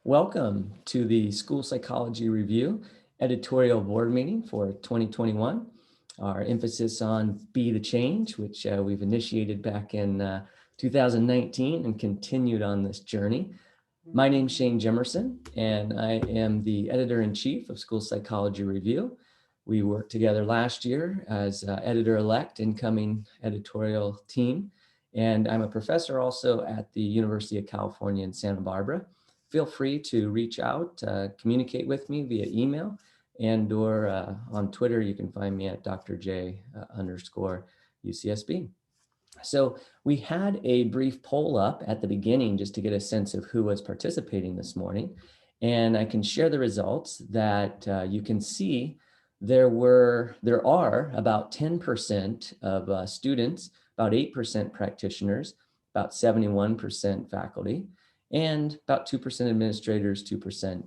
Welcome to the School Psychology Review editorial board meeting for 2021. Our emphasis on Be the Change, which we've initiated back in 2019 and continued on this journey. My name's Shane Jimerson, and I am the editor-in-chief of School Psychology Review. We worked together last year as editor-elect incoming editorial team, and I'm a professor also at the University of California in Santa Barbara. Feel free to reach out, communicate with me via email, and or on Twitter. You can find me at drj_UCSB. So we had a brief poll up at the beginning just to get a sense of who was participating this morning. And I can share the results that you can see there are about 10% of students, about 8% practitioners, about 71% faculty, and about 2% administrators, 2%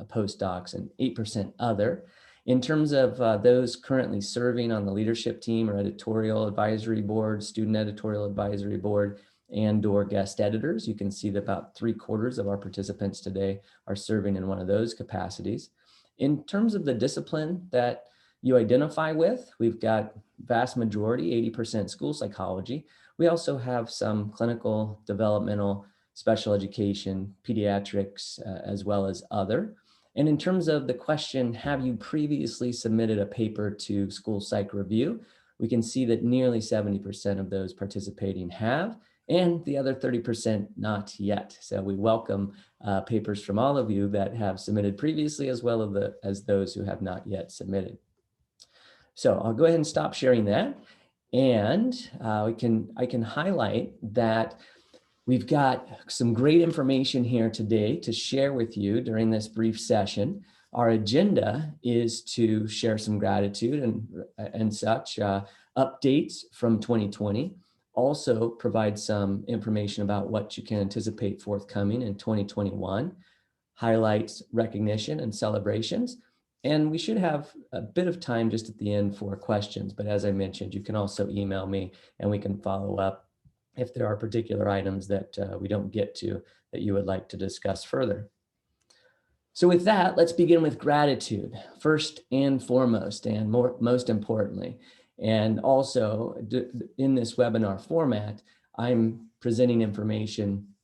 postdocs, and 8% other. In terms of those currently serving on the leadership team or editorial advisory board, student editorial advisory board, and or guest editors, you can see that about 3/4 of our participants today are serving in one of those capacities. In terms of the discipline that you identify with, we've got vast majority, 80% school psychology. We also have some clinical, developmental, special education, pediatrics, as well as other. And in terms of the question, have you previously submitted a paper to School Psych Review? We can see that nearly 70% of those participating have, and the other 30% not yet. So we welcome papers from all of you that have submitted previously, as well as those who have not yet submitted. So I'll go ahead and stop sharing that. And I can highlight that we've got some great information here today to share with you during this brief session. Our agenda is to share some gratitude and such, updates from 2020, also provide some information about what you can anticipate forthcoming in 2021, highlights recognition and celebrations. And we should have a bit of time just at the end for questions, but as I mentioned, you can also email me and we can follow up if there are particular items that we don't get to that you would like to discuss further. So with that, let's begin with gratitude, first and foremost, and most importantly. And also in this webinar format, I'm presenting information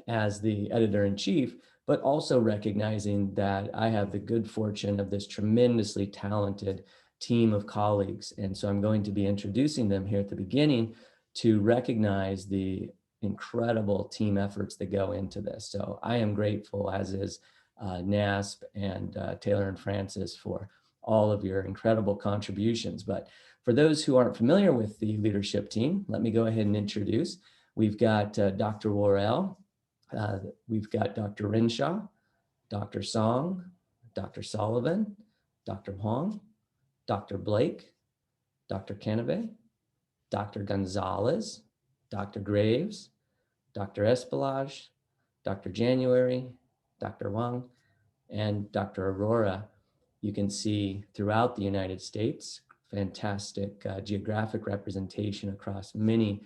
as the editor-in-chief, but also recognizing that I have the good fortune of this tremendously talented team of colleagues. And so I'm going to be introducing them here at the beginning to recognize the incredible team efforts that go into this. So I am grateful, as is NASP and Taylor and Francis, for all of your incredible contributions. But for those who aren't familiar with the leadership team, let me go ahead and introduce. We've got Dr. Worrell, we've got Dr. Renshaw, Dr. Song, Dr. Sullivan, Dr. Huang, Dr. Blake, Dr. Canave, Dr. Gonzalez, Dr. Graves, Dr. Espelage, Dr. January, Dr. Wang, and Dr. Aurora. You can see throughout the United States, fantastic geographic representation across many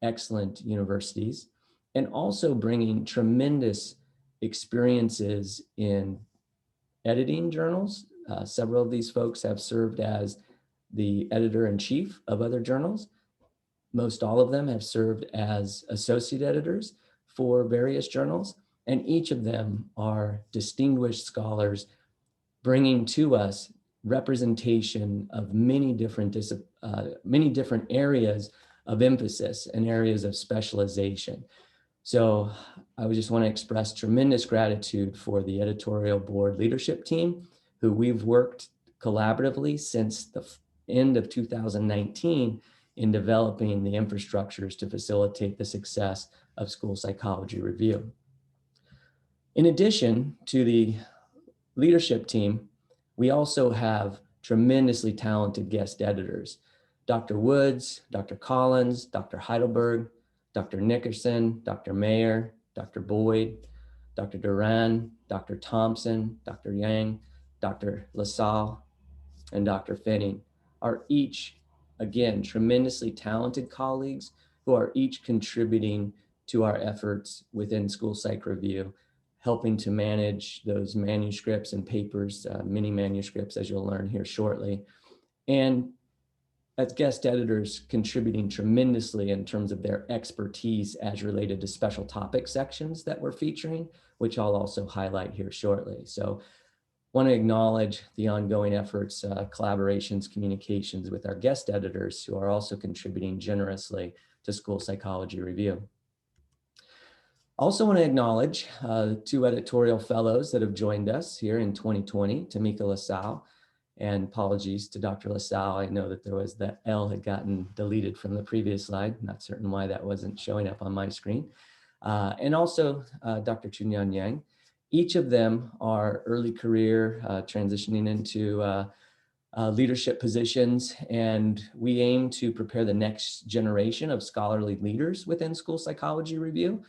excellent universities, and also bringing tremendous experiences in editing journals. Several of these folks have served as the editor-in-chief of other journals. Most all of them have served as associate editors for various journals, and each of them are distinguished scholars bringing to us representation of many different areas of emphasis and areas of specialization. So I would just want to express tremendous gratitude for the editorial board leadership team, who we've worked collaboratively since the end of 2019 in developing the infrastructures to facilitate the success of School Psychology Review. In addition to the leadership team, we also have tremendously talented guest editors. Dr. Woods, Dr. Collins, Dr. Heidelberg, Dr. Nickerson, Dr. Mayer, Dr. Boyd, Dr. Duran, Dr. Thompson, Dr. Yang, Dr. LaSalle, and Dr. Finning are each, again, tremendously talented colleagues who are each contributing to our efforts within School Psych Review helping to manage those manuscripts and papers, mini manuscripts, as you'll learn here shortly. And as guest editors, contributing tremendously in terms of their expertise as related to special topic sections that we're featuring, which I'll also highlight here shortly. So want to acknowledge the ongoing efforts, collaborations, communications with our guest editors who are also contributing generously to School Psychology Review. Also want to acknowledge two editorial fellows that have joined us here in 2020, Tamika LaSalle, and apologies to Dr. LaSalle. I know that there was the L had gotten deleted from the previous slide. Not certain why that wasn't showing up on my screen. And also Dr. Chunyan Yang. Each of them are early career, transitioning into leadership positions, and we aim to prepare the next generation of scholarly leaders within School Psychology Review.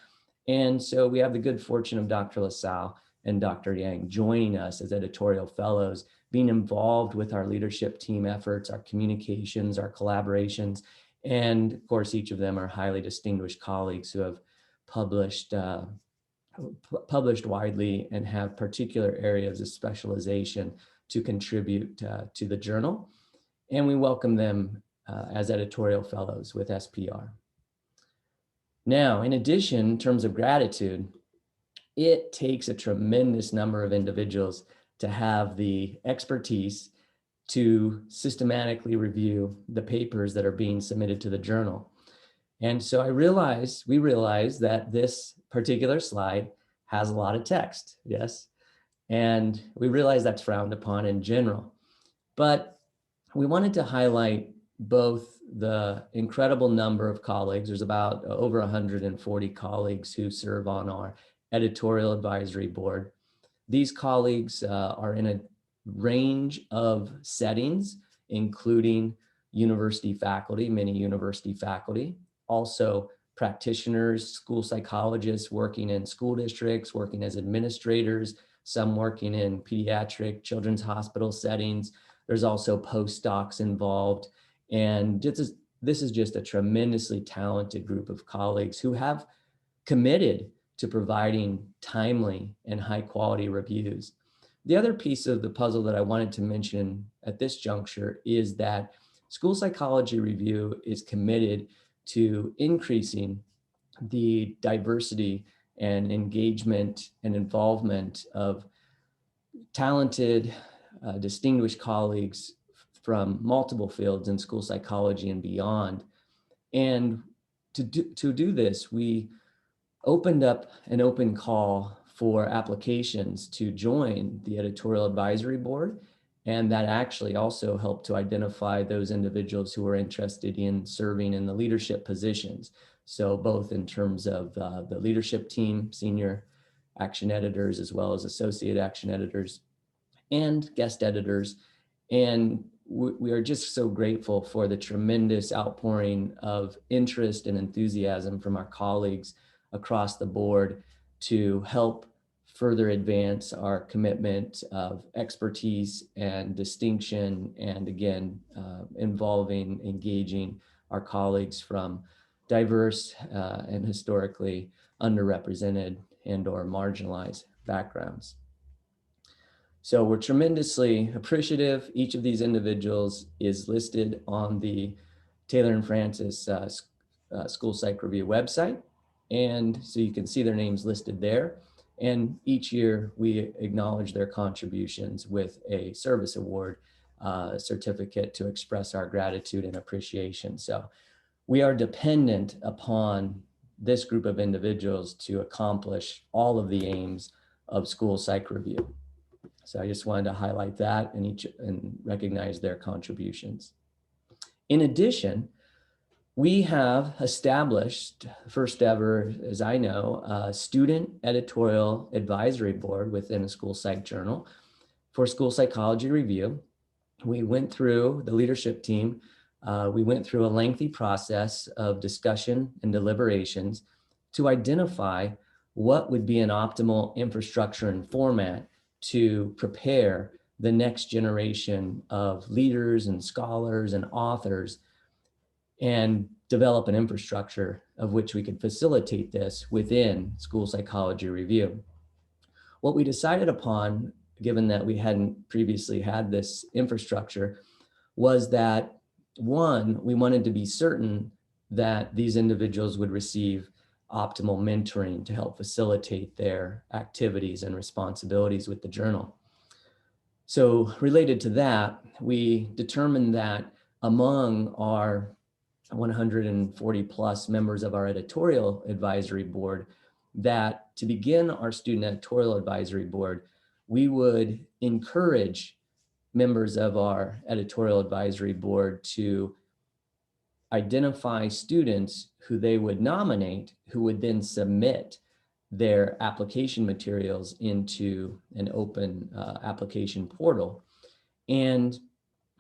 And so we have the good fortune of Dr. LaSalle and Dr. Yang joining us as editorial fellows, being involved with our leadership team efforts, our communications, our collaborations. And of course, each of them are highly distinguished colleagues who have published widely and have particular areas of specialization to contribute to the journal. And we welcome them as editorial fellows with SPR. Now, in addition, in terms of gratitude, it takes a tremendous number of individuals to have the expertise to systematically review the papers that are being submitted to the journal. And so we realized that this particular slide has a lot of text, yes? And we realize that's frowned upon in general. But we wanted to highlight both the incredible number of colleagues. There's about over 140 colleagues who serve on our editorial advisory board. These colleagues are in a range of settings, including university faculty, many university faculty, also practitioners, school psychologists working in school districts, working as administrators, some working in pediatric children's hospital settings. There's also postdocs involved. And this is just a tremendously talented group of colleagues who have committed to providing timely and high quality reviews. The other piece of the puzzle that I wanted to mention at this juncture is that School Psychology Review is committed to increasing the diversity and engagement and involvement of talented, distinguished colleagues from multiple fields in school psychology and beyond. And to do this, we opened up an open call for applications to join the editorial advisory board. And that actually also helped to identify those individuals who were interested in serving in the leadership positions. So both in terms of the leadership team, senior action editors, as well as associate action editors and guest editors. And we are just so grateful for the tremendous outpouring of interest and enthusiasm from our colleagues across the board to help further advance our commitment of expertise and distinction, and again, involving, engaging our colleagues from diverse and historically underrepresented and or marginalized backgrounds. So we're tremendously appreciative. Each of these individuals is listed on the Taylor and Francis School Psych Review website. And so you can see their names listed there. And each year we acknowledge their contributions with a service award certificate to express our gratitude and appreciation. So we are dependent upon this group of individuals to accomplish all of the aims of School Psych Review. So I just wanted to highlight that and recognize their contributions. In addition, we have established, first ever, as I know, a student editorial advisory board within a school psych journal for School Psychology Review. We went through, the leadership team, we went through a lengthy process of discussion and deliberations to identify what would be an optimal infrastructure and format to prepare the next generation of leaders and scholars and authors, and develop an infrastructure of which we could facilitate this within School Psychology Review. What we decided upon, given that we hadn't previously had this infrastructure, was that one, we wanted to be certain that these individuals would receive optimal mentoring to help facilitate their activities and responsibilities with the journal. So related to that, we determined that among our 140 plus members of our editorial advisory board, that to begin our student editorial advisory board, we would encourage members of our editorial advisory board to identify students who they would nominate, who would then submit their application materials into an open application portal. And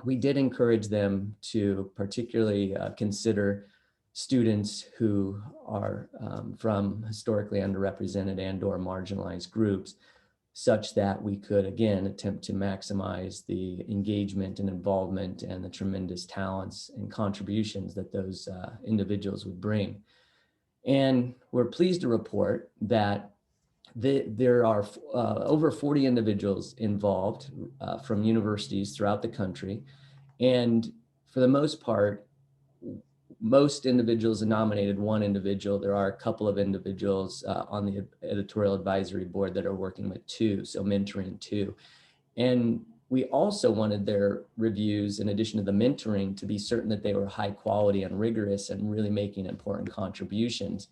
we did encourage them to particularly consider students who are from historically underrepresented and or marginalized groups, such that we could, again, attempt to maximize the engagement and involvement and the tremendous talents and contributions that those individuals would bring. And we're pleased to report that there are over 40 individuals involved from universities throughout the country. And for the most part, most individuals nominated one individual. There are a couple of individuals on the editorial advisory board that are working with two, so mentoring two. And we also wanted their reviews, in addition to the mentoring, to be certain that they were high quality and rigorous and really making important contributions.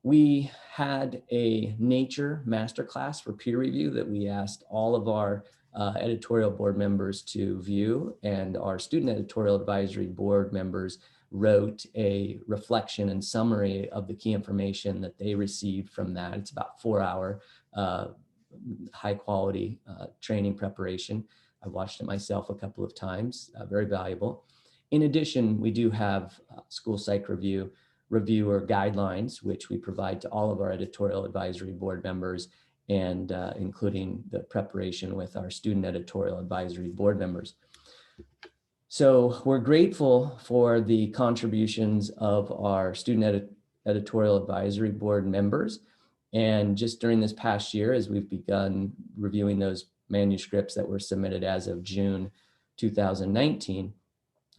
We had a Nature masterclass for peer review that we asked all of our editorial board members to view, and our student editorial advisory board members wrote a reflection and summary of the key information that they received from that. It's about 4-hour high quality training preparation. I watched it myself a couple of times, very valuable. In addition, we do have school psych reviewer guidelines, which we provide to all of our editorial advisory board members, and including the preparation with our student editorial advisory board members. So we're grateful for the contributions of our student editorial advisory board members. And just during this past year, as we've begun reviewing those manuscripts that were submitted as of June 2019,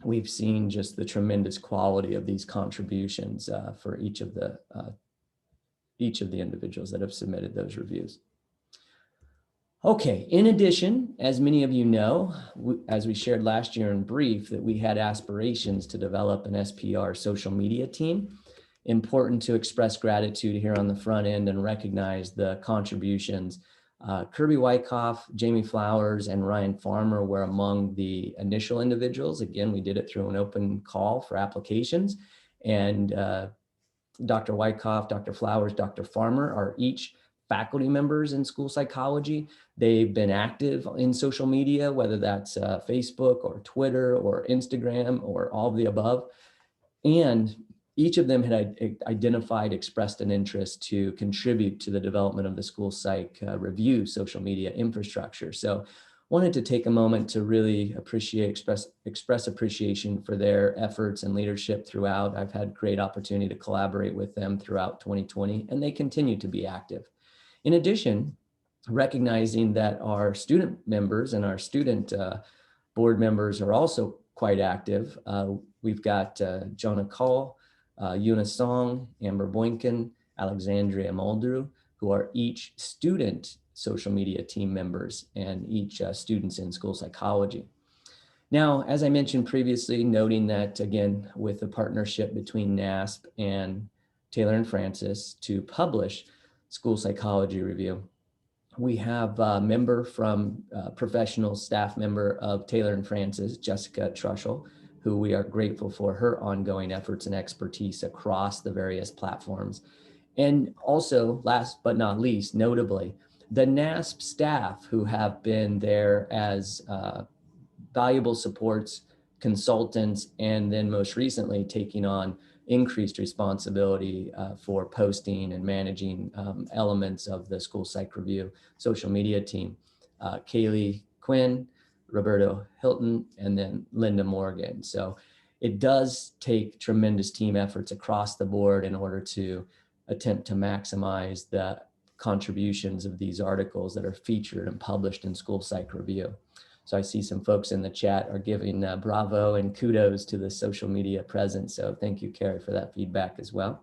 we've seen just the tremendous quality of these contributions for each of the individuals that have submitted those reviews. Okay, in addition, as many of you know, as we shared last year in brief, that we had aspirations to develop an SPR social media team. Important to express gratitude here on the front end and recognize the contributions. Kirby Wyckoff, Jamie Flowers, and Ryan Farmer were among the initial individuals. Again, we did it through an open call for applications. And Dr. Wyckoff, Dr. Flowers, Dr. Farmer are each faculty members in school psychology. They've been active in social media, whether that's Facebook or Twitter or Instagram or all of the above. And each of them had identified, expressed an interest to contribute to the development of the school psych review social media infrastructure. So wanted to take a moment to really express appreciation for their efforts and leadership throughout. I've had great opportunity to collaborate with them throughout 2020, and they continue to be active. In addition, recognizing that our student members and our student board members are also quite active. We've got Jonah Call, Yuna Song, Amber Boynkin, Alexandria Muldrew, who are each student social media team members and each students in school psychology. Now, as I mentioned previously, noting that, again, with the partnership between NASP and Taylor and Francis to publish School Psychology Review, we have a member from professional staff member of Taylor and Francis, Jessica Trushell, who we are grateful for her ongoing efforts and expertise across the various platforms. And also, last but not least, notably, the NASP staff who have been there as valuable supports, consultants, and then most recently taking on increased responsibility for posting and managing elements of the School Psych Review social media team. Kaylee Quinn, Roberto Hilton, and then Linda Morgan. So it does take tremendous team efforts across the board in order to attempt to maximize the contributions of these articles that are featured and published in School Psych Review. So I see some folks in the chat are giving bravo and kudos to the social media presence. So thank you, Carrie, for that feedback as well.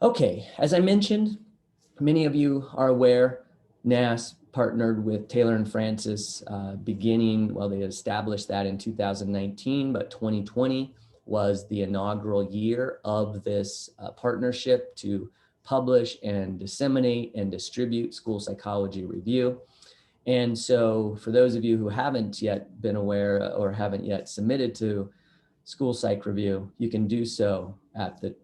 Okay, as I mentioned, many of you are aware, NAS partnered with Taylor and Francis beginning, well, they established that in 2019, but 2020 was the inaugural year of this partnership to publish and disseminate and distribute School Psychology Review. And so for those of you who haven't yet been aware or haven't yet submitted to School Psych Review, you can do so at the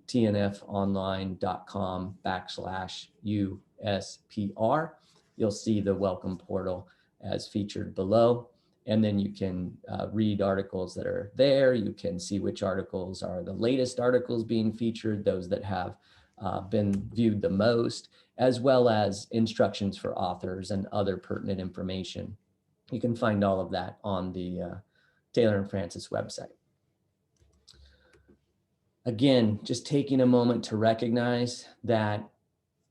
tnfonline.com/USPR. You'll see the welcome portal as featured below. And then you can read articles that are there. You can see which articles are the latest articles being featured, those that have been viewed the most, as well as instructions for authors and other pertinent information. You can find all of that on the Taylor and Francis website. Again, just taking a moment to recognize that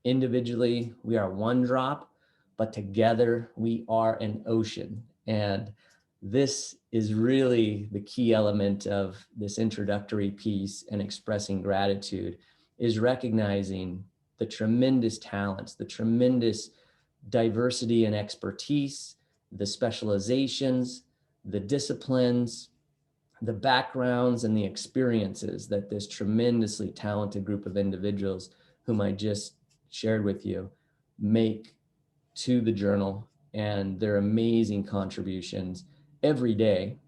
individually we are one drop, but together we are an ocean. And this is really the key element of this introductory piece and expressing gratitude, is recognizing the tremendous talents, the tremendous diversity and expertise, the specializations, the disciplines, the backgrounds and the experiences that this tremendously talented group of individuals whom I just shared with you make to the journal, and their amazing contributions every day,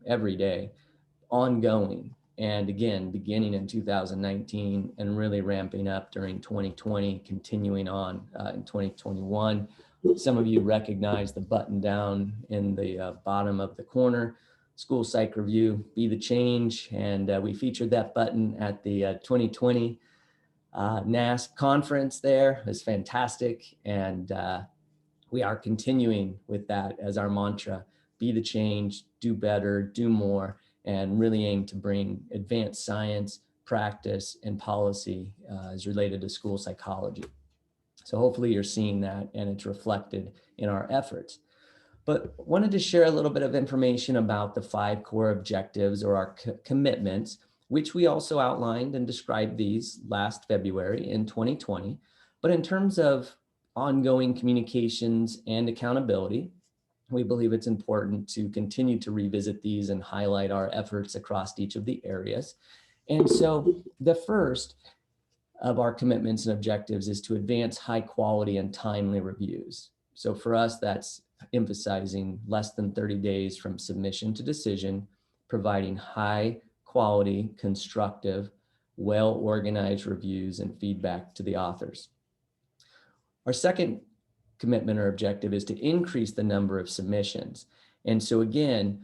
ongoing. And again, beginning in 2019 and really ramping up during 2020, continuing on in 2021. Some of you recognize the button down in the bottom of the corner, School Psych Review, Be the Change. And we featured that button at the 2020 NAS conference there. It was fantastic. And we are continuing with that as our mantra: be the change, do better, do more, and really aim to bring advanced science, practice, and policy as related to school psychology. So hopefully you're seeing that and it's reflected in our efforts. But wanted to share a little bit of information about the 5 core objectives, or our commitments, which we also outlined and described these last February in 2020. But in terms of ongoing communications and accountability, we believe it's important to continue to revisit these and highlight our efforts across each of the areas. And so the first of our commitments and objectives is to advance high quality and timely reviews. So for us, that's emphasizing less than 30 days from submission to decision, providing high quality, constructive, well-organized reviews and feedback to the authors. Our second commitment or objective is to increase the number of submissions. And so again,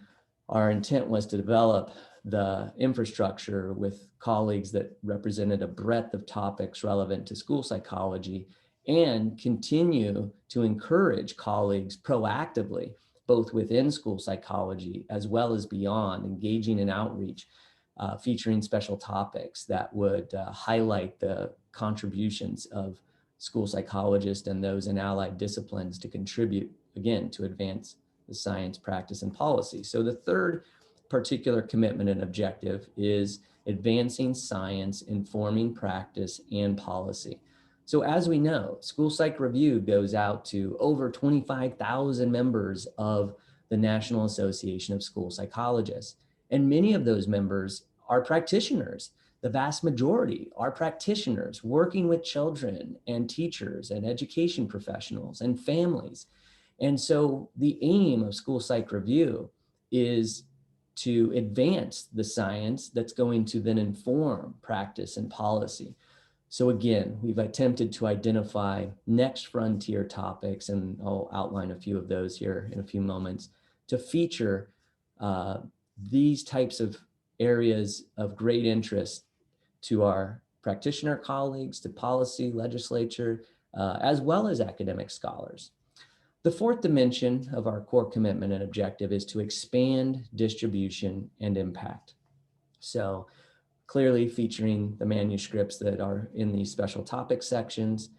our intent was to develop the infrastructure with colleagues that represented a breadth of topics relevant to school psychology, and continue to encourage colleagues proactively, both within school psychology as well as beyond, engaging in outreach, featuring special topics that would highlight the contributions of school psychologists and those in allied disciplines to contribute, again, to advance the science, practice, and policy. So the third particular commitment and objective is advancing science, informing practice and policy. So as we know, School Psych Review goes out to over 25,000 members of the National Association of School Psychologists. And many of those members are practitioners. The vast majority are practitioners working with children and teachers and education professionals and families. And so the aim of School Psych Review is to advance the science that's going to then inform practice and policy. So again, we've attempted to identify next frontier topics, and I'll outline a few of those here in a few moments, to feature these types of areas of great interest to our practitioner colleagues, to policy, legislature, as well as academic scholars. The fourth dimension of our core commitment and objective is to expand distribution and impact. So clearly featuring the manuscripts that are in these special topic sections,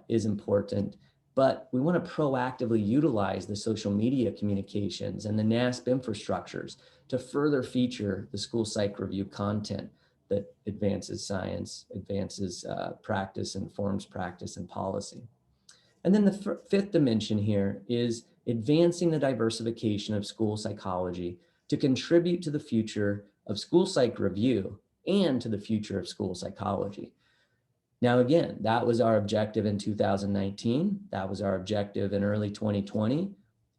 is important, but we want to proactively utilize the social media communications and the NASP infrastructures to further feature the school psych review content that advances science, advances practice, informs practice and policy. And then the fifth dimension here is advancing the diversification of school psychology to contribute to the future of school psych review and to the future of school psychology. Now, again, that was our objective in 2019. That was our objective in early 2020.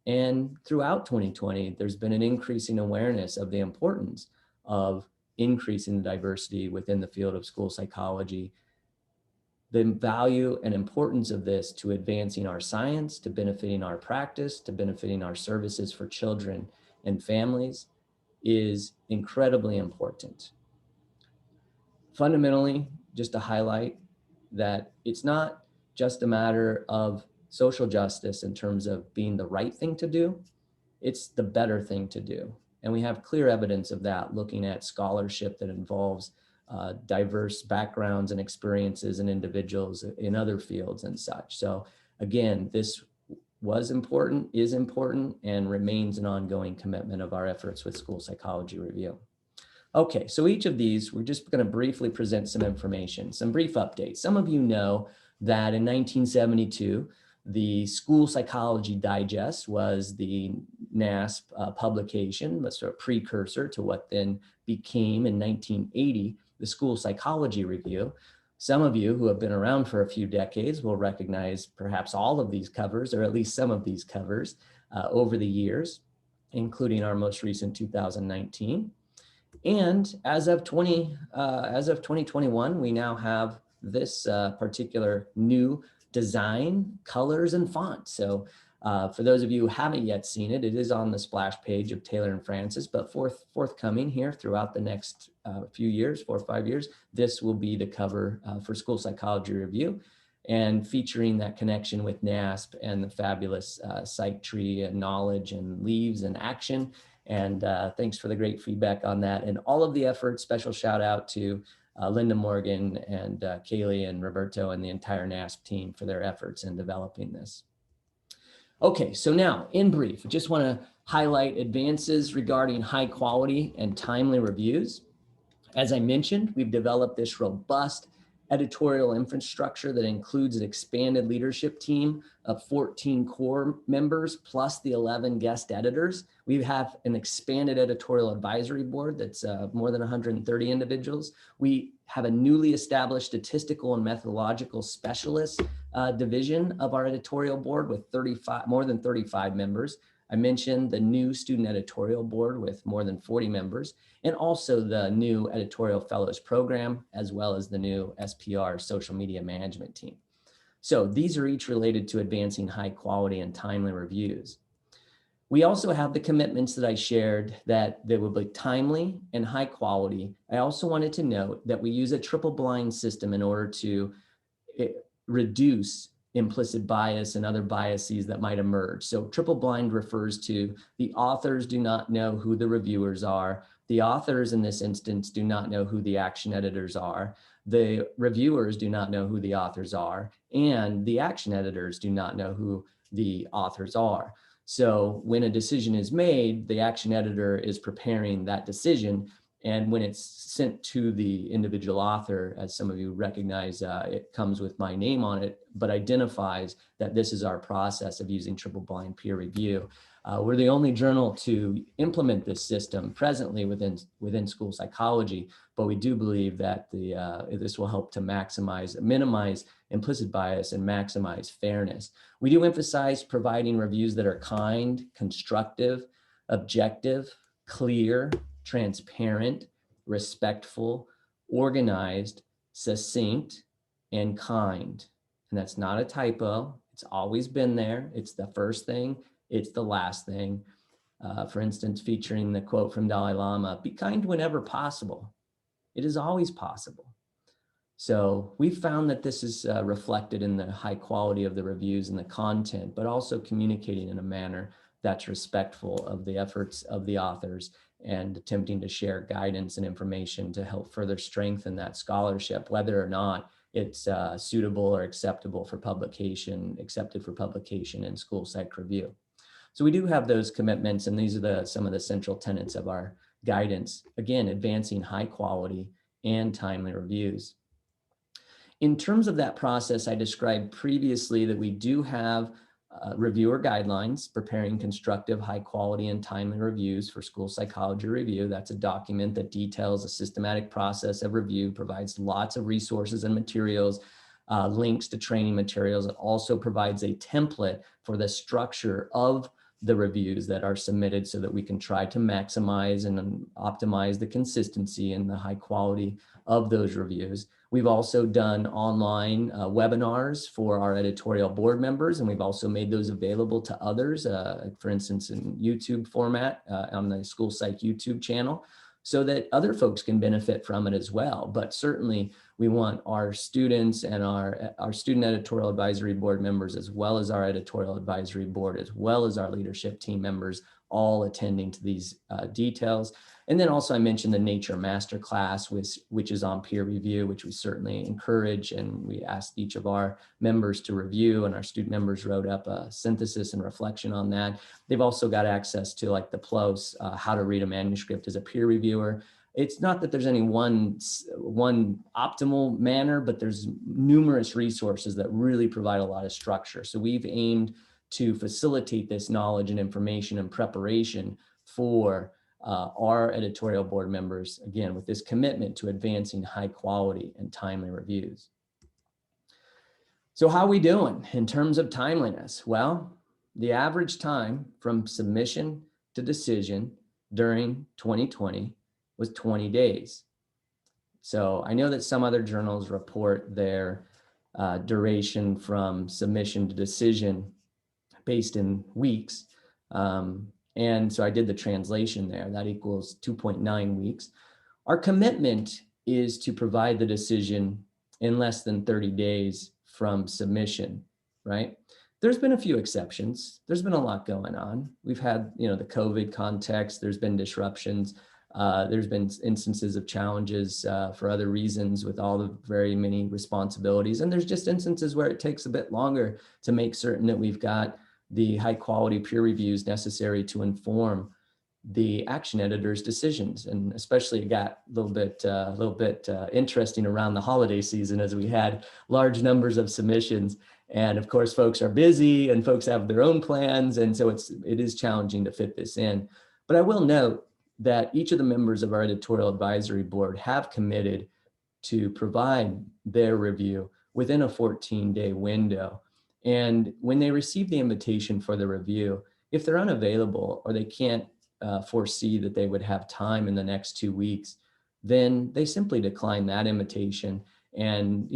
And throughout 2020, there's been an increasing awareness of the importance of increasing the diversity within the field of school psychology, the value and importance of this to advancing our science, to benefiting our practice, to benefiting our services for children and families is incredibly important. Fundamentally, just to highlight that it's not just a matter of social justice in terms of being the right thing to do, it's the better thing to do. And we have clear evidence of that looking at scholarship that involves diverse backgrounds and experiences and individuals in other fields and such. So again, this was important, is important, and remains an ongoing commitment of our efforts with school psychology review. Okay, so each of these, we're just going to briefly present some information, some brief updates. Some of you know that in 1972, the School Psychology Digest was the NAS publication, a sort of precursor to what then became in 1980, the School Psychology Review. Some of you who have been around for a few decades will recognize perhaps all of these covers, or at least some of these covers over the years, including our most recent 2019. And as of 2021, we now have this particular new design, colors, and font. So for those of you who haven't yet seen it, it is on the splash page of Taylor and Francis, but forthcoming here throughout the next few years, 4 or 5 years, this will be the cover for School Psychology Review, and featuring that connection with NASP and the fabulous psych tree and knowledge and leaves and action. And thanks for the great feedback on that and all of the efforts. Special shout out to Linda Morgan and Kaylee and Roberto and the entire NASP team for their efforts in developing this. Okay, so now in brief, I just want to highlight advances regarding high quality and timely reviews. As I mentioned, we've developed this robust editorial infrastructure that includes an expanded leadership team of 14 core members plus the 11 guest editors. We have an expanded editorial advisory board that's more than 130 individuals. We have a newly established statistical and methodological specialist division of our editorial board with more than 35 members. I mentioned the new student editorial board with more than 40 members, and also the new Editorial Fellows program, as well as the new SPR social media management team. So these are each related to advancing high quality and timely reviews. We also have the commitments that I shared that they will be timely and high quality. I also wanted to note that we use a triple blind system in order to reduce implicit bias and other biases that might emerge. So triple blind refers to the authors do not know who the reviewers are. The authors in this instance do not know who the action editors are. The reviewers do not know who the authors are. And the action editors do not know who the authors are. So when a decision is made, the action editor is preparing that decision. And when it's sent to the individual author, as some of you recognize, it comes with my name on it, but identifies that this is our process of using triple blind peer review. We're the only journal to implement this system presently within school psychology, but we do believe that this will help to minimize implicit bias and maximize fairness. We do emphasize providing reviews that are kind, constructive, objective, clear, transparent, respectful, organized, succinct, and kind. And that's not a typo. It's always been there. It's the first thing. It's the last thing. For instance, featuring the quote from Dalai Lama, "Be kind whenever possible. It is always possible." So we found that this is reflected in the high quality of the reviews and the content, but also communicating in a manner that's respectful of the efforts of the authors and attempting to share guidance and information to help further strengthen that scholarship, whether or not it's suitable or acceptable for publication, accepted for publication in school psych review. So we do have those commitments, and these are some of the central tenets of our guidance. Again, advancing high quality and timely reviews. In terms of that process, I described previously that we do have reviewer guidelines preparing constructive, high quality and timely reviews for school psychology review. That's a document that details a systematic process of review, provides lots of resources and materials, links to training materials. It also provides a template for the structure of the reviews that are submitted so that we can try to maximize and optimize the consistency and the high quality of those reviews. We've also done online webinars for our editorial board members, and we've also made those available to others, for instance, in YouTube format on the School Psych YouTube channel, so that other folks can benefit from it as well. But certainly we want our students and our student editorial advisory board members, as well as our editorial advisory board, as well as our leadership team members, all attending to these details. And then also I mentioned the Nature Masterclass, which is on peer review, which we certainly encourage, and we asked each of our members to review, and our student members wrote up a synthesis and reflection on that. They've also got access to like the PLOS, how to read a manuscript as a peer reviewer. It's not that there's any one optimal manner, but there's numerous resources that really provide a lot of structure. So we've aimed to facilitate this knowledge and information and preparation for our editorial board members, again, with this commitment to advancing high quality and timely reviews. So how are we doing in terms of timeliness? Well, the average time from submission to decision during 2020 was 20 days. So I know that some other journals report their duration from submission to decision based in weeks. And so I did the translation there. That equals 2.9 weeks. Our commitment is to provide the decision in less than 30 days from submission, right? There's been a few exceptions. There's been a lot going on. We've had, the COVID context. There's been disruptions. There's been instances of challenges for other reasons with all the very many responsibilities. And there's just instances where it takes a bit longer to make certain that we've got the high quality peer reviews necessary to inform the action editor's decisions. And especially it got a little bit interesting around the holiday season as we had large numbers of submissions. And of course, folks are busy and folks have their own plans. And so it is challenging to fit this in. But I will note that each of the members of our editorial advisory board have committed to provide their review within a 14-day window. And when they receive the invitation for the review, if they're unavailable or they can't foresee that they would have time in the next 2 weeks, then they simply decline that invitation. And,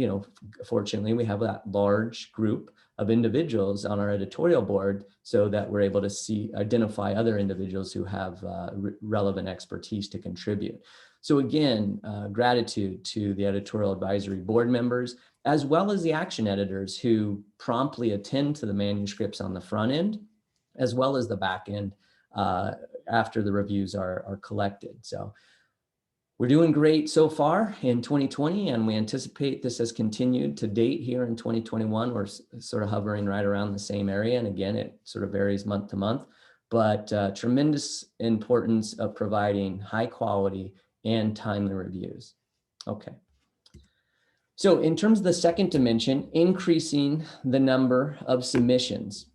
fortunately, we have that large group of individuals on our editorial board so that we're able to identify other individuals who have relevant expertise to contribute. So again, gratitude to the editorial advisory board members, as well as the action editors who promptly attend to the manuscripts on the front end, as well as the back end after the reviews are collected. So we're doing great so far in 2020, and we anticipate this has continued to date here in 2021. We're sort of hovering right around the same area. And again, it sort of varies month to month, but tremendous importance of providing high quality and timely reviews. Okay. So in terms of the second dimension, increasing the number of submissions.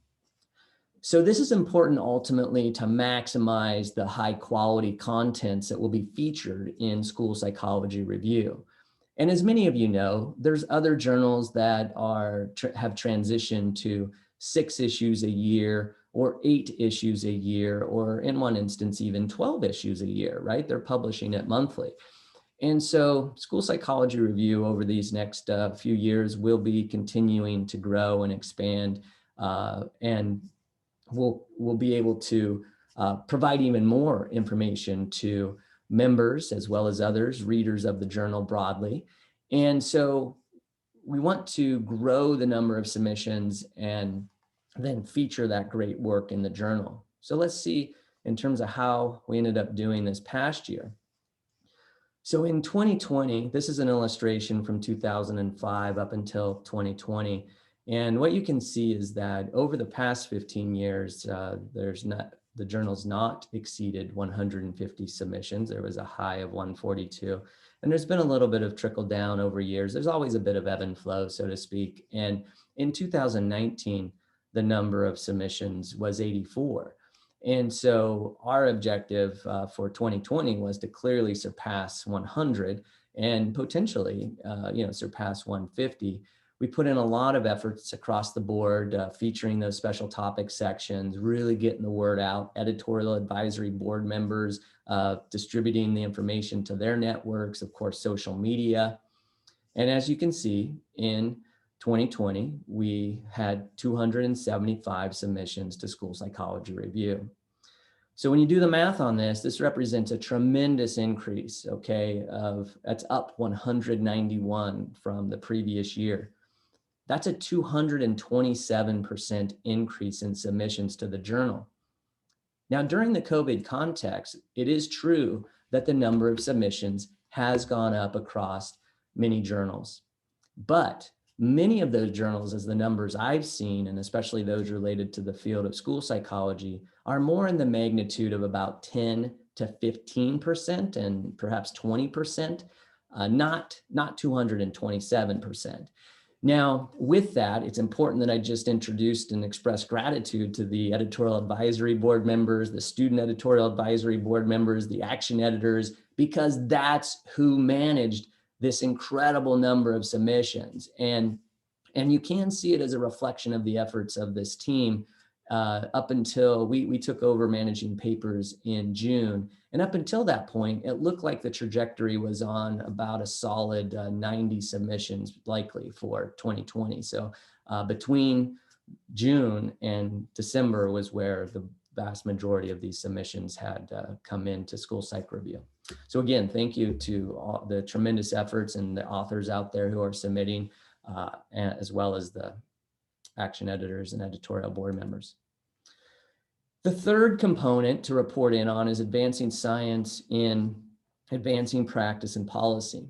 So this is important ultimately to maximize the high quality contents that will be featured in school psychology review. And as many of you know, there's other journals that have transitioned to 6 issues a year or 8 issues a year, or in one instance, even 12 issues a year, right? They're publishing it monthly. And so School Psychology Review over these next few years will be continuing to grow and expand, and we'll be able to provide even more information to members as well as others, readers of the journal broadly. And so we want to grow the number of submissions and then feature that great work in the journal. So let's see in terms of how we ended up doing this past year. So in 2020, this is an illustration from 2005 up until 2020. And what you can see is that over the past 15 years, the journal's not exceeded 150 submissions. There was a high of 142. And there's been a little bit of trickle down over years. There's always a bit of ebb and flow, so to speak. And in 2019, the number of submissions was 84. And so our objective for 2020 was to clearly surpass 100 and potentially, surpass 150. We put in a lot of efforts across the board, featuring those special topic sections, really getting the word out, editorial advisory board members, distributing the information to their networks, of course, social media. And as you can see, in 2020, we had 275 submissions to School Psychology Review. So when you do the math on this, this represents a tremendous increase, okay, that's up 191 from the previous year. That's a 227% increase in submissions to the journal. Now, during the COVID context, it is true that the number of submissions has gone up across many journals. But many of those journals, as the numbers I've seen, and especially those related to the field of school psychology, are more in the magnitude of about 10 to 15% and perhaps 20%, not 227%. Now, with that, it's important that I just introduced and expressed gratitude to the editorial advisory board members, the student editorial advisory board members, the action editors, because that's who managed this incredible number of submissions. And you can see it as a reflection of the efforts of this team up until we took over managing papers in June. And up until that point, it looked like the trajectory was on about a solid 90 submissions likely for 2020. So between June and December was where the vast majority of these submissions had come into School Psych Review. So again, thank you to all the tremendous efforts and the authors out there who are submitting, as well as the action editors and editorial board members. The third component to report in on is advancing science in advancing practice and policy.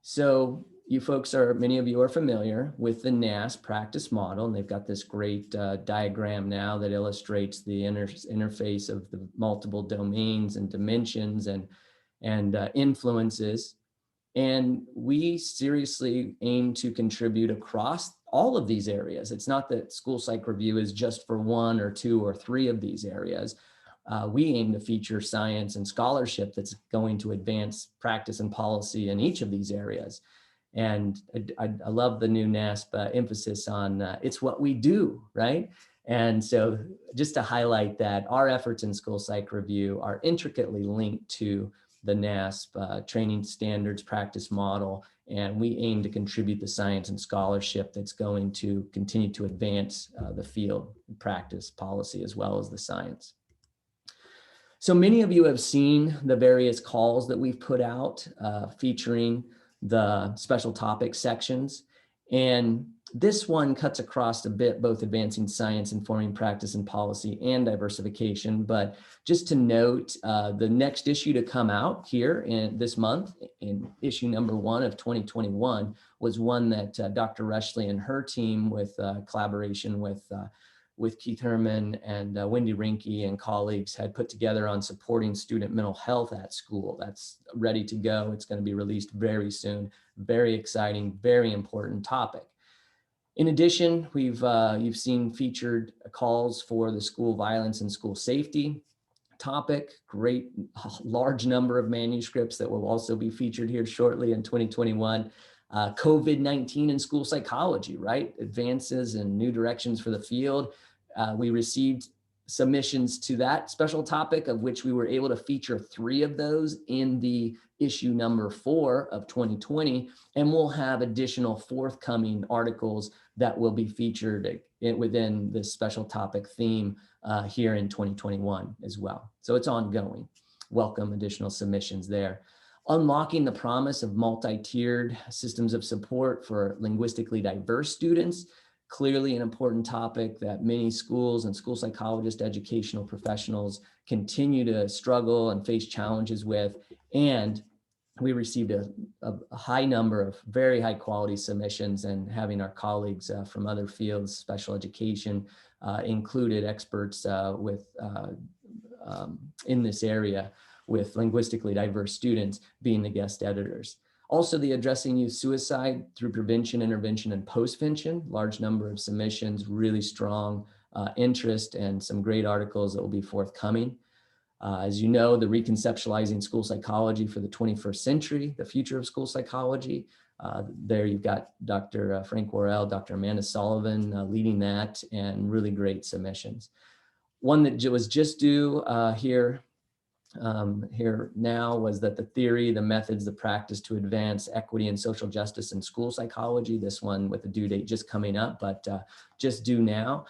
So many of you are familiar with the NAS Practice Model, and they've got this great diagram now that illustrates the interface of the multiple domains and dimensions and influences. And we seriously aim to contribute across all of these areas. It's not that School Psych Review is just for one or two or three of these areas. We aim to feature science and scholarship that's going to advance practice and policy in each of these areas. And I love the new NASP emphasis on it's what we do, right? And so just to highlight that, our efforts in School Psych Review are intricately linked to the NASP training standards practice model, and we aim to contribute the science and scholarship that's going to continue to advance the field, practice, policy, as well as the science. So many of you have seen the various calls that we've put out featuring the special topic sections, and this one cuts across a bit, both advancing science, informing practice and policy, and diversification. But just to note, the next issue to come out here in this month, in issue number 1 of 2021, was one that Dr. Rushley and her team, with collaboration with Keith Herman and Wendy Rinke and colleagues, had put together on supporting student mental health at school. That's ready to go. It's going to be released very soon. Very exciting, very important topic. In addition, you've seen featured calls for the school violence and school safety topic. Great large number of manuscripts that will also be featured here shortly in 2021. COVID-19 and school psychology, right? Advances and new directions for the field. We received submissions to that special topic, of which we were able to feature 3 of those in the issue number 4 of 2020. And we'll have additional forthcoming articles that will be featured within this special topic theme here in 2021 as well. So it's ongoing. Welcome additional submissions there. Unlocking the promise of multi-tiered systems of support for linguistically diverse students. clearly an important topic that many schools and school psychologist educational professionals continue to struggle and face challenges with. And we received a high number of very high quality submissions, and having our colleagues from other fields, special education, included experts in this area with linguistically diverse students being the guest editors. Also, the Addressing Youth Suicide Through Prevention, Intervention, and Postvention, large number of submissions, really strong interest, and some great articles that will be forthcoming. As you know, the Reconceptualizing School Psychology for the 21st Century, the Future of School Psychology. There you've got Dr. Frank Worrell, Dr. Amanda Sullivan leading that, and really great submissions. One that was just due here now was that the theory, the methods, the practice to advance equity and social justice in school psychology. This one with the due date just coming up, but just due now.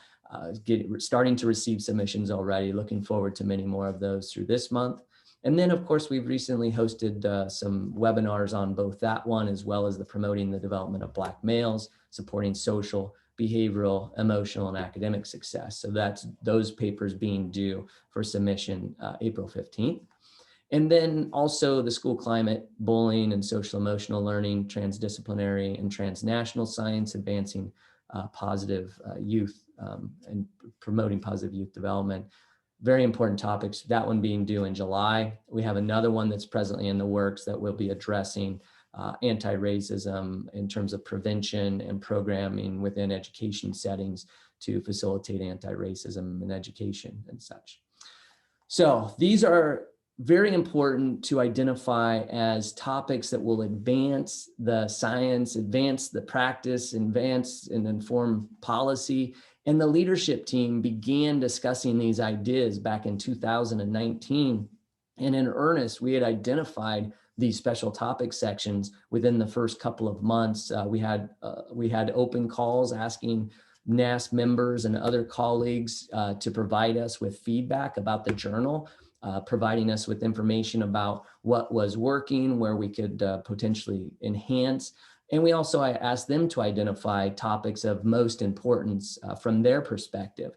Starting to receive submissions already. Looking forward to many more of those through this month. And then, of course, we've recently hosted some webinars on both that one, as well as the Promoting the Development of Black Males, Supporting Social, Behavioral, Emotional, and Academic Success. So that's those papers being due for submission April 15th. And then also the School Climate, Bullying and Social Emotional Learning, Transdisciplinary and Transnational Science, Advancing Positive Youth and Promoting Positive Youth Development. Very important topics, that one being due in July. We have another one that's presently in the works that will be addressing anti-racism in terms of prevention and programming within education settings to facilitate anti-racism in education and such. So these are very important to identify as topics that will advance the science, advance the practice, advance and inform policy. And the leadership team began discussing these ideas back in 2019. And in earnest, we had identified these special topic sections within the first couple of months. We had open calls asking NAS members and other colleagues to provide us with feedback about the journal, providing us with information about what was working, where we could potentially enhance. And we also asked them to identify topics of most importance from their perspective.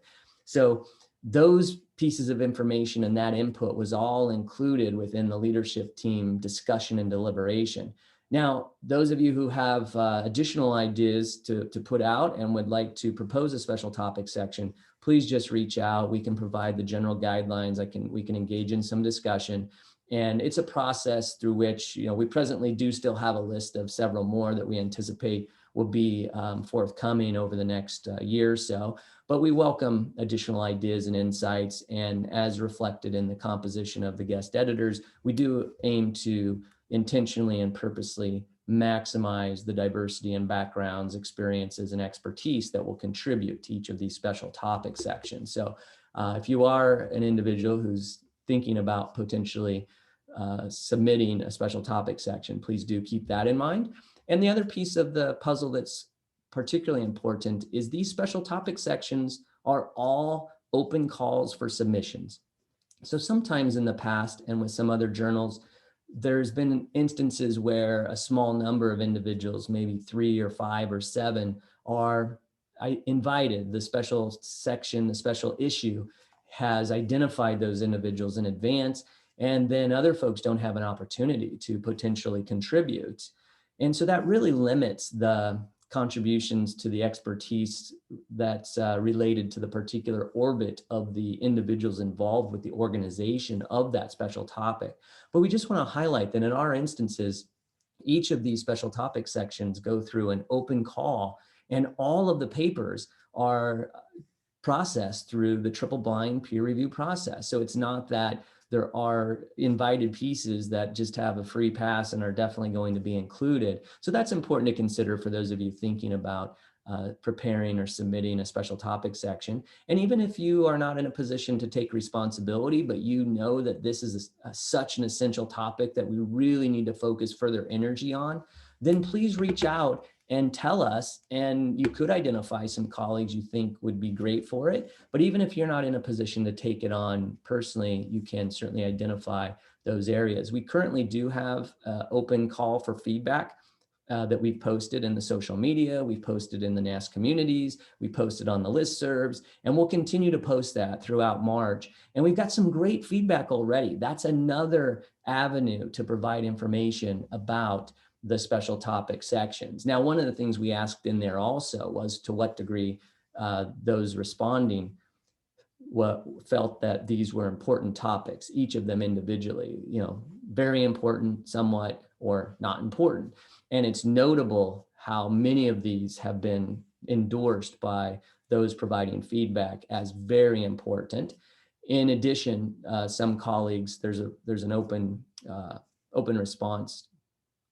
So those pieces of information and that input was all included within the leadership team discussion and deliberation. Now, those of you who have additional ideas to put out and would like to propose a special topic section, please just reach out. We can provide the general guidelines. We can engage in some discussion. And it's a process through which, we presently do still have a list of several more that we anticipate will be forthcoming over the next year or so. But we welcome additional ideas and insights. And as reflected in the composition of the guest editors, we do aim to intentionally and purposely maximize the diversity and backgrounds, experiences, and expertise that will contribute to each of these special topic sections. So if you are an individual who's thinking about potentially submitting a special topic section, please do keep that in mind. And the other piece of the puzzle that's particularly important is these special topic sections are all open calls for submissions. So sometimes in the past and with some other journals, there's been instances where a small number of individuals, maybe 3 or 5 or 7, are invited. The special section, the special issue has identified those individuals in advance, and then other folks don't have an opportunity to potentially contribute. And so that really limits the contributions to the expertise that's related to the particular orbit of the individuals involved with the organization of that special topic. But we just want to highlight that in our instances, each of these special topic sections go through an open call, and all of the papers are processed through the triple blind peer review process. So it's not that there are invited pieces that just have a free pass and are definitely going to be included. So that's important to consider for those of you thinking about preparing or submitting a special topic section. And even if you are not in a position to take responsibility, but you know that this is such an essential topic that we really need to focus further energy on, then please reach out and tell us, and you could identify some colleagues you think would be great for it. But even if you're not in a position to take it on personally, you can certainly identify those areas. We currently do have an open call for feedback that we've posted in the social media, we've posted in the NAS communities, we posted on the listservs, and we'll continue to post that throughout March. And we've got some great feedback already. That's another avenue to provide information about the special topic sections. Now, one of the things we asked in there also was to what degree those responding felt that these were important topics, each of them individually, very important, somewhat, or not important. And it's notable how many of these have been endorsed by those providing feedback as very important. In addition, some colleagues, there's an open response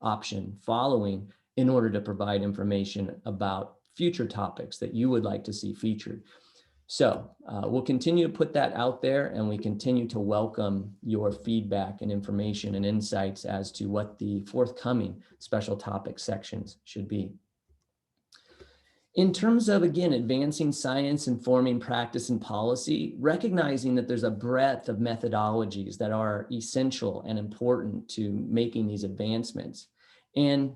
option following in order to provide information about future topics that you would like to see featured. So we'll continue to put that out there, and we continue to welcome your feedback and information and insights as to what the forthcoming special topic sections should be. In terms of, again, advancing science, informing practice and policy, recognizing that there's a breadth of methodologies that are essential and important to making these advancements. And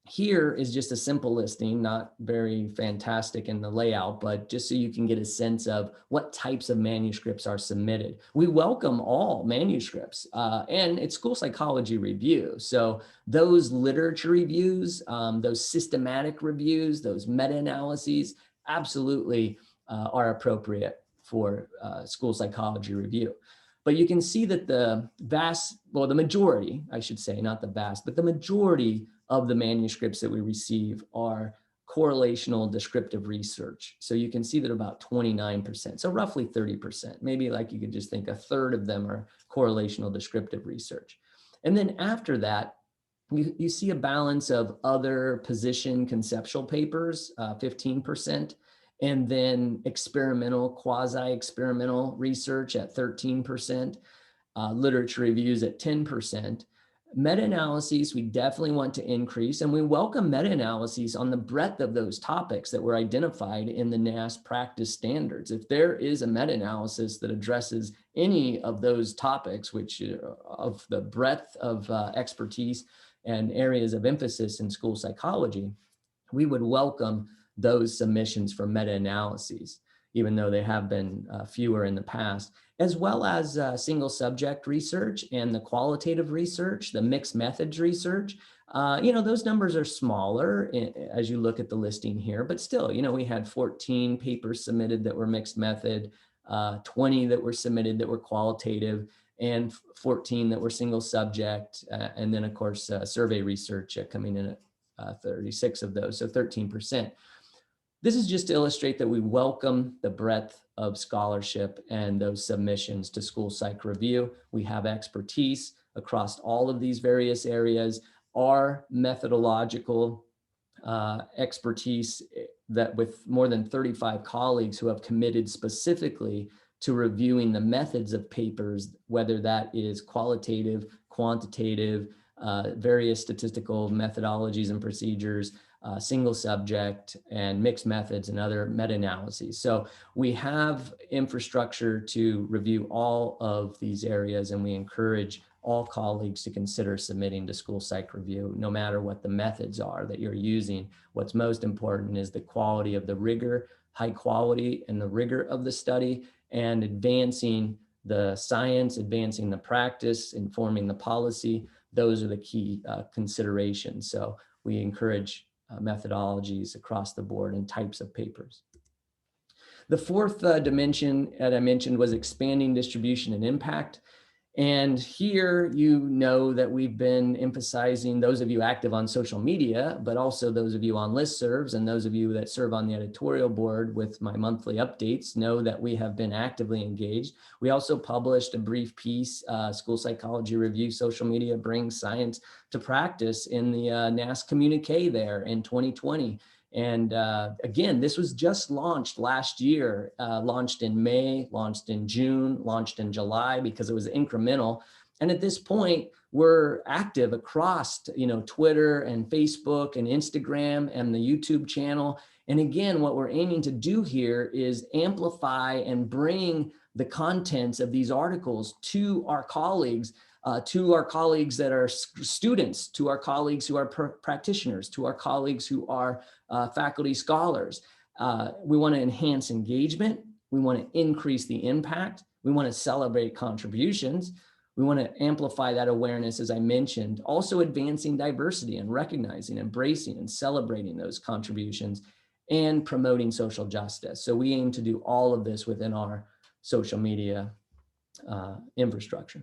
here is just a simple listing, not very fantastic in the layout, but just so you can get a sense of what types of manuscripts are submitted. We welcome all manuscripts, and it's school psychology review. So those literature reviews, those systematic reviews, those meta-analyses absolutely are appropriate for school psychology review. But you can see that the majority, I should say, not the vast, but the majority of the manuscripts that we receive are correlational descriptive research. So you can see that about 29%, so roughly 30%, maybe like you could just think a third of them are correlational descriptive research. And then after that, you see a balance of other position conceptual papers, 15%, and then experimental, quasi-experimental research at 13%, literature reviews at 10%. Meta-analyses, we definitely want to increase, and we welcome meta-analyses on the breadth of those topics that were identified in the NAS practice standards. If there is a meta-analysis that addresses any of those topics, which of the breadth of expertise and areas of emphasis in school psychology, we would welcome those submissions for meta-analyses, even though they have been fewer in the past, as well as single subject research and the qualitative research, the mixed methods research. Those numbers are smaller as you look at the listing here, but still, we had 14 papers submitted that were mixed method, 20 that were submitted that were qualitative, and 14 that were single subject. And then of course, survey research coming in at 36 of those, so 13%. This is just to illustrate that we welcome the breadth of scholarship and those submissions to school psych review. We have expertise across all of these various areas. Our methodological expertise, that with more than 35 colleagues who have committed specifically to reviewing the methods of papers, whether that is qualitative, quantitative, various statistical methodologies and procedures, single subject, and mixed methods, and other meta-analyses. So we have infrastructure to review all of these areas, and we encourage all colleagues to consider submitting to school psych review, no matter what the methods are that you're using. What's most important is the quality of the rigor, high quality and the rigor of the study, and advancing the science, advancing the practice, informing the policy. Those are the key considerations. So we encourage methodologies across the board and types of papers. The fourth dimension that I mentioned was expanding distribution and impact. And here, that we've been emphasizing, those of you active on social media, but also those of you on listservs, and those of you that serve on the editorial board with my monthly updates know that we have been actively engaged. We also published a brief piece, School Psychology Review, Social Media Brings Science to Practice, in the NAS communique there in 2020. And again, this was just launched last year, launched in May, launched in June, launched in July, because it was incremental. And at this point, we're active across, Twitter and Facebook and Instagram and the YouTube channel. And again, what we're aiming to do here is amplify and bring the contents of these articles to our colleagues to our colleagues that are students, to our colleagues who are practitioners, to our colleagues who are faculty scholars. We want to enhance engagement. We want to increase the impact. We want to celebrate contributions. We want to amplify that awareness, as I mentioned, also advancing diversity and recognizing, embracing, and celebrating those contributions and promoting social justice. So we aim to do all of this within our social media infrastructure.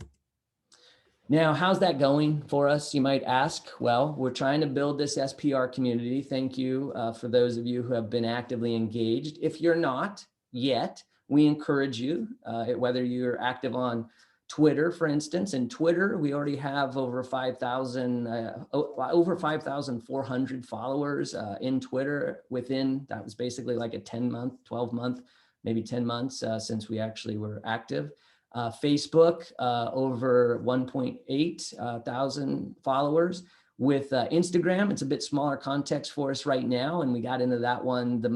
Now, how's that going for us, you might ask? Well, we're trying to build this SPR community. Thank you for those of you who have been actively engaged. If you're not yet, we encourage you, whether you're active on Twitter, for instance. In Twitter, we already have over 5,400 followers in Twitter within, that was basically like a 10-month, 12-month, maybe 10 months since we actually were active. Facebook, over 1.8 thousand followers. With Instagram, it's a bit smaller context for us right now, and we got into that one the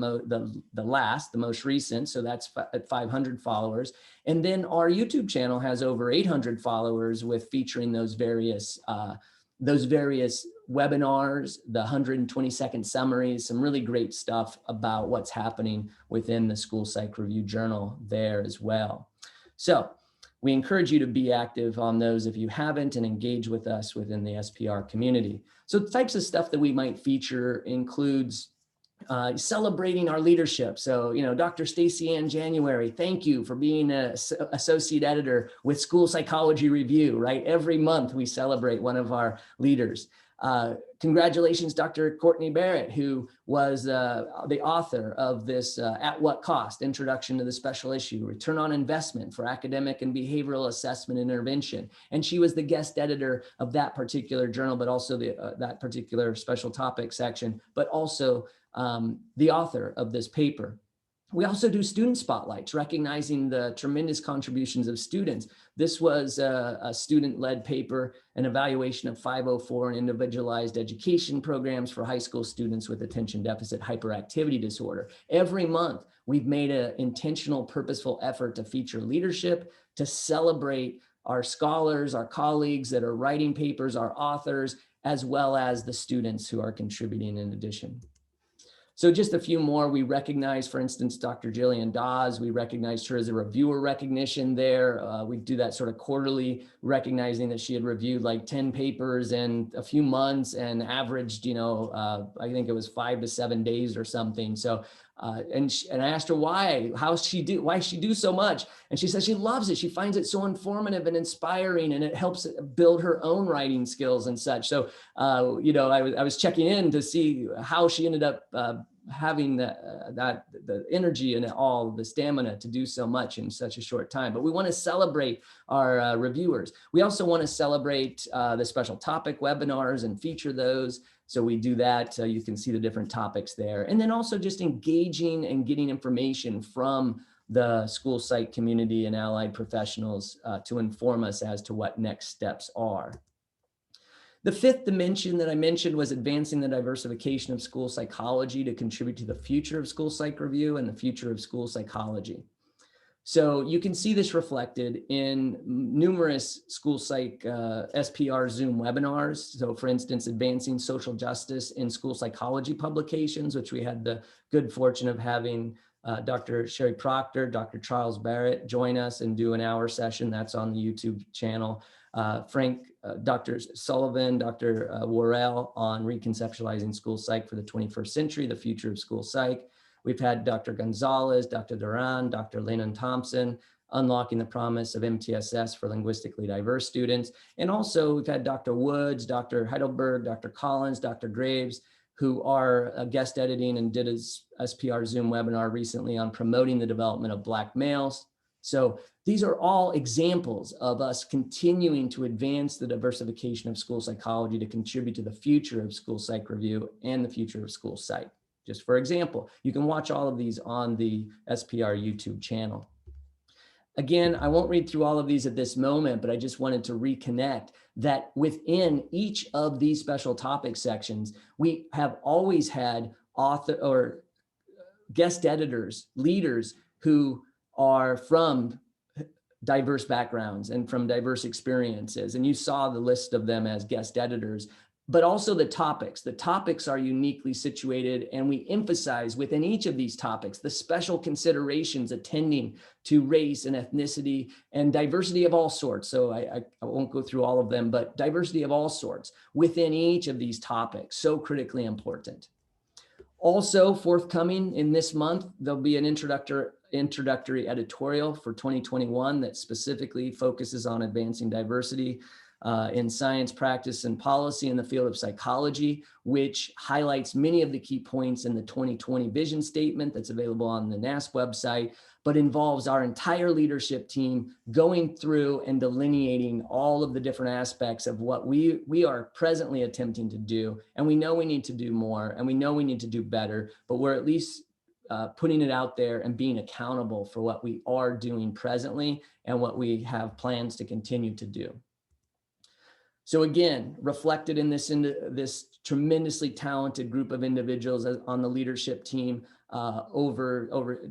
most recent, so that's at 500 followers. And then our YouTube channel has over 800 followers, with featuring those various webinars, the 120-second summaries, some really great stuff about what's happening within the School Psych Review Journal there as well. So we encourage you to be active on those if you haven't, and engage with us within the SPR community. So the types of stuff that we might feature includes celebrating our leadership. So, Dr. Stacy Ann January, thank you for being an associate editor with School Psychology Review, right? Every month we celebrate one of our leaders. Congratulations, Dr. Courtney Barrett, who was the author of this At What Cost? Introduction to the Special Issue, Return on Investment for Academic and Behavioral Assessment Intervention. And she was the guest editor of that particular journal, but also that particular special topic section, but also the author of this paper. We also do student spotlights, recognizing the tremendous contributions of students. This was a student-led paper, an evaluation of 504 and individualized education programs for high school students with attention deficit hyperactivity disorder. Every month, we've made an intentional, purposeful effort to feature leadership, to celebrate our scholars, our colleagues that are writing papers, our authors, as well as the students who are contributing in addition. So just a few more. We recognize, for instance, Dr. Jillian Dawes. We recognized her as a reviewer recognition there. We do that sort of quarterly, recognizing that she had reviewed like 10 papers in a few months and averaged, I think it was 5 to 7 days or something. So, and I asked her why she do so much? And she says she loves it. She finds it so informative and inspiring, and it helps build her own writing skills and such. So, I was checking in to see how she ended up having the energy and all the stamina to do so much in such a short time. But we want to celebrate our reviewers. We also want to celebrate the special topic webinars and feature those. So we do that. You can see the different topics there. And then also just engaging and getting information from the school psych community and allied professionals to inform us as to what next steps are. The fifth dimension that I mentioned was advancing the diversification of school psychology to contribute to the future of school psych review and the future of school psychology. So you can see this reflected in numerous school psych SPR Zoom webinars. So for instance, advancing social justice in school psychology publications, which we had the good fortune of having Dr. Sherry Proctor, Dr. Charles Barrett join us and do an hour session. That's on the YouTube channel. Dr. Sullivan, Dr. Worrell on reconceptualizing school psych for the 21st century, the future of school psych. We've had Dr. Gonzalez, Dr. Duran, Dr. Lennon Thompson, unlocking the promise of MTSS for linguistically diverse students. And also we've had Dr. Woods, Dr. Heidelberg, Dr. Collins, Dr. Graves, who are guest editing and did a SPR Zoom webinar recently on promoting the development of Black males. So these are all examples of us continuing to advance the diversification of school psychology to contribute to the future of school psych review and the future of school psych. Just for example, you can watch all of these on the SPR YouTube channel. Again, I won't read through all of these at this moment, but I just wanted to reconnect that within each of these special topic sections, we have always had author or guest editors, leaders who are from diverse backgrounds and from diverse experiences. And you saw the list of them as guest editors, but also the topics. The topics are uniquely situated, and we emphasize within each of these topics the special considerations attending to race and ethnicity and diversity of all sorts. So I won't go through all of them, but diversity of all sorts within each of these topics, so critically important. Also forthcoming in this month, there'll be an introductory editorial for 2021 that specifically focuses on advancing diversity in science, practice, and policy in the field of psychology, which highlights many of the key points in the 2020 vision statement that's available on the NAS website, but involves our entire leadership team going through and delineating all of the different aspects of what we are presently attempting to do. And we know we need to do more, and we know we need to do better, but we're at least putting it out there and being accountable for what we are doing presently and what we have plans to continue to do. So again, reflected in this tremendously talented group of individuals on the leadership team,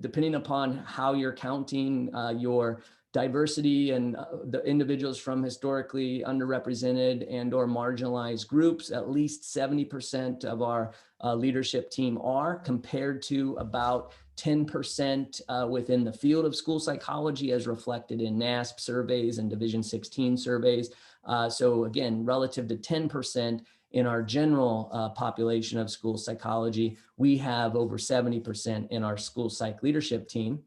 depending upon how you're counting your diversity and the individuals from historically underrepresented and or marginalized groups, at least 70% of our leadership team are, compared to about 10% within the field of school psychology as reflected in NASP surveys and Division 16 surveys. So again, relative to 10% in our general population of school psychology, we have over 70% in our school psych leadership team.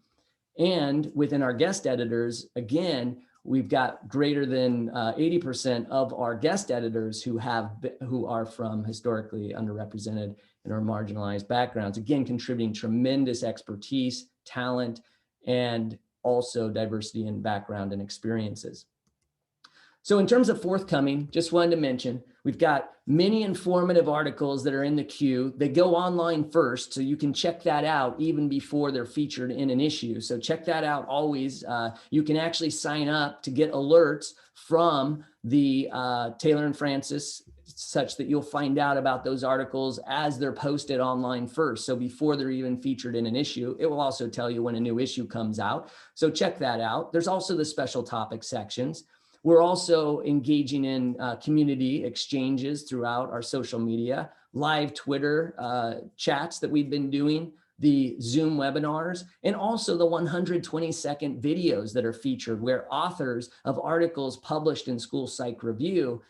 And within our guest editors, again, we've got greater than 80% of our guest editors who are from historically underrepresented and or marginalized backgrounds, again, contributing tremendous expertise, talent, and also diversity in background and experiences. So in terms of forthcoming, just wanted to mention, we've got many informative articles that are in the queue. They go online first, so you can check that out even before they're featured in an issue. So check that out always. You can actually sign up to get alerts from the Taylor and Francis, such that you'll find out about those articles as they're posted online first. So before they're even featured in an issue, it will also tell you when a new issue comes out. So check that out. There's also the special topic sections. We're also engaging in community exchanges throughout our social media, live Twitter chats that we've been doing, the Zoom webinars, and also the 120-second videos that are featured where authors of articles published in School Psych Review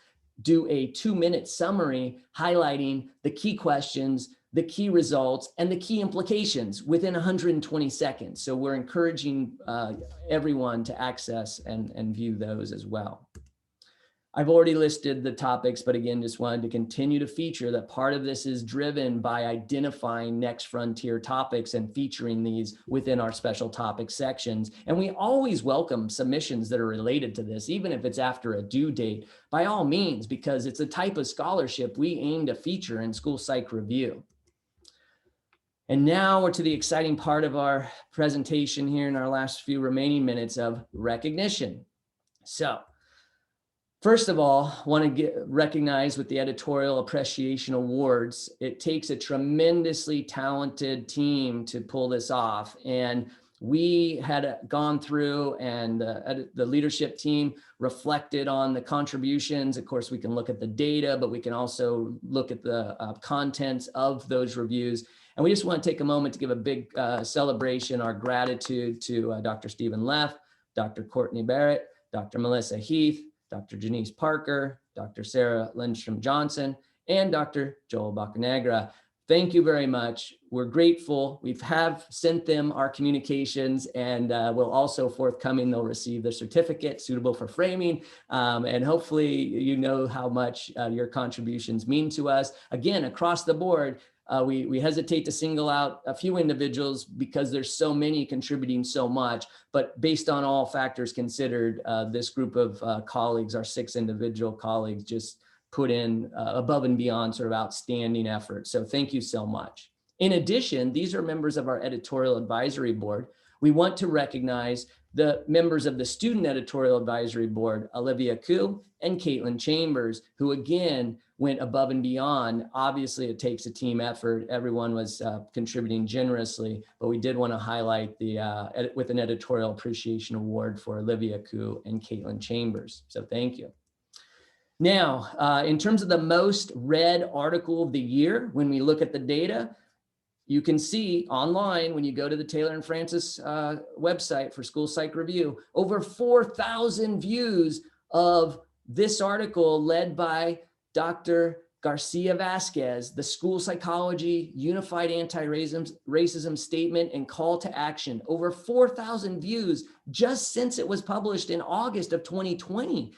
do a 2-minute summary highlighting the key questions, the key results, and the key implications within 120 seconds. So we're encouraging everyone to access and view those as well. I've already listed the topics, but again, just wanted to continue to feature that part of this is driven by identifying next frontier topics and featuring these within our special topic sections. And we always welcome submissions that are related to this, even if it's after a due date, by all means, because it's a type of scholarship we aim to feature in School Psych Review. And now we're to the exciting part of our presentation here in our last few remaining minutes of recognition. So, first of all, I want to recognize with the Editorial Appreciation Awards, it takes a tremendously talented team to pull this off. And we had gone through and the leadership team reflected on the contributions. Of course, we can look at the data, but we can also look at the contents of those reviews. And we just want to take a moment to give a big celebration, our gratitude to Dr. Stephen Leff, Dr. Courtney Barrett, Dr. Melissa Heath, Dr. Janice Parker, Dr. Sarah Lindstrom Johnson, and Dr. Joel Bocanegra. Thank you very much. We're grateful. We have sent them our communications, and we'll also forthcoming, they'll receive the certificate suitable for framing. And hopefully you know how much your contributions mean to us. Again, across the board, we hesitate to single out a few individuals because there's so many contributing so much, but based on all factors considered, this group of colleagues, our 6 individual colleagues, just put in above and beyond sort of outstanding effort. So thank you so much. In addition, these are members of our editorial advisory board, We want to recognize the members of the Student Editorial Advisory Board, Olivia Koo and Caitlin Chambers, who again went above and beyond. Obviously, it takes a team effort. Everyone was contributing generously, but we did want to highlight with an Editorial Appreciation Award for Olivia Koo and Caitlin Chambers. So thank you. Now, in terms of the most read article of the year, when we look at the data, you can see online when you go to the Taylor and Francis website for School Psych Review, over 4,000 views of this article led by Dr. Garcia Vasquez, the School Psychology Unified Anti-Racism Statement and Call to Action. Over 4,000 views just since it was published in August of 2020.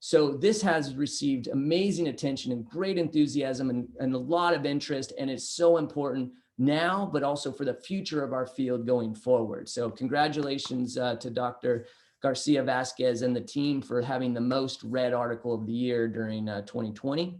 So this has received amazing attention and great enthusiasm and a lot of interest, and it's so important now, but also for the future of our field going forward. So congratulations to Dr. Garcia Vasquez and the team for having the most read article of the year during 2020.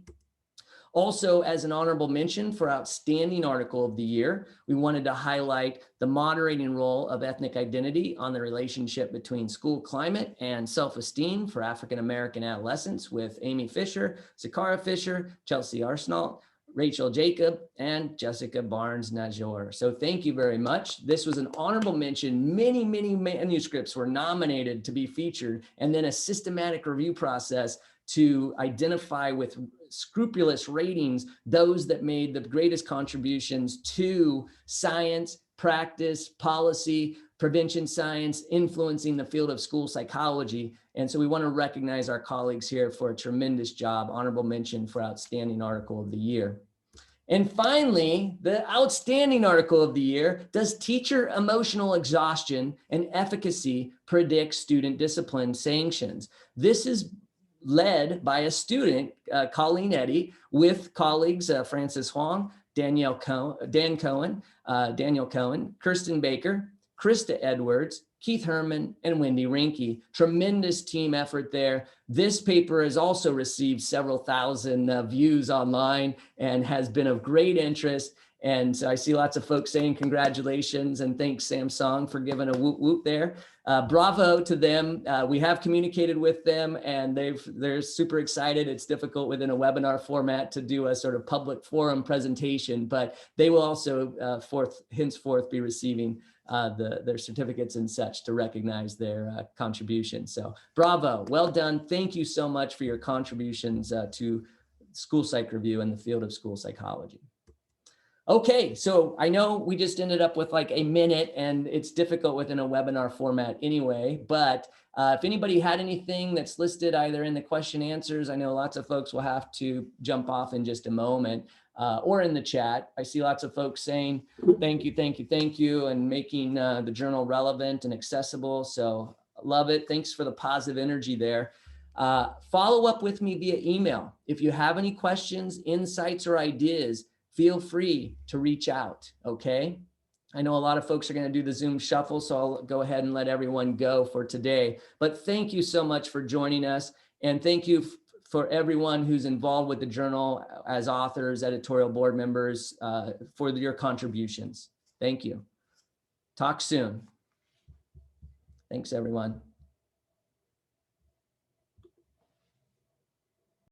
Also, as an honorable mention for outstanding article of the year, we wanted to highlight the moderating role of ethnic identity on the relationship between school climate and self-esteem for African-American adolescents with Amy Fisher, Zakara Fisher, Chelsea Arsenault, Rachel Jacob, and Jessica Barnes-Najor. So thank you very much. This was an honorable mention. Many, many manuscripts were nominated to be featured, and then a systematic review process to identify with scrupulous ratings those that made the greatest contributions to science, practice, policy, prevention science, influencing the field of school psychology. And so we want to recognize our colleagues here for a tremendous job. Honorable mention for outstanding article of the year. And finally, the outstanding article of the year: does teacher emotional exhaustion and efficacy predict student discipline sanctions? This is led by a student, Colleen Eddy, with colleagues Francis Huang, Daniel Cohen, Kirsten Baker, Krista Edwards, Keith Herman, and Wendy Rinke. Tremendous team effort there. This paper has also received several thousand views online and has been of great interest. And so I see lots of folks saying congratulations and thanks Samsung for giving a whoop whoop there. Bravo to them. We have communicated with them and they're super excited. It's difficult within a webinar format to do a sort of public forum presentation, but they will also henceforth be receiving their certificates and such to recognize their contribution. So bravo, well done. Thank you so much for your contributions to School Psych Review in the field of school psychology. Okay, so I know we just ended up with like a minute and it's difficult within a webinar format anyway, but if anybody had anything that's listed either in the question answers, I know lots of folks will have to jump off in just a moment, or in the chat. I see lots of folks saying thank you, thank you, thank you, and making the journal relevant and accessible. So love it. Thanks for the positive energy there. Follow up with me via email. If you have any questions, insights, or ideas, feel free to reach out, okay? I know a lot of folks are going to do the Zoom shuffle, so I'll go ahead and let everyone go for today. But thank you so much for joining us, and thank you for everyone who's involved with the journal as authors, editorial board members, for your contributions. Thank you. Talk soon. Thanks, everyone.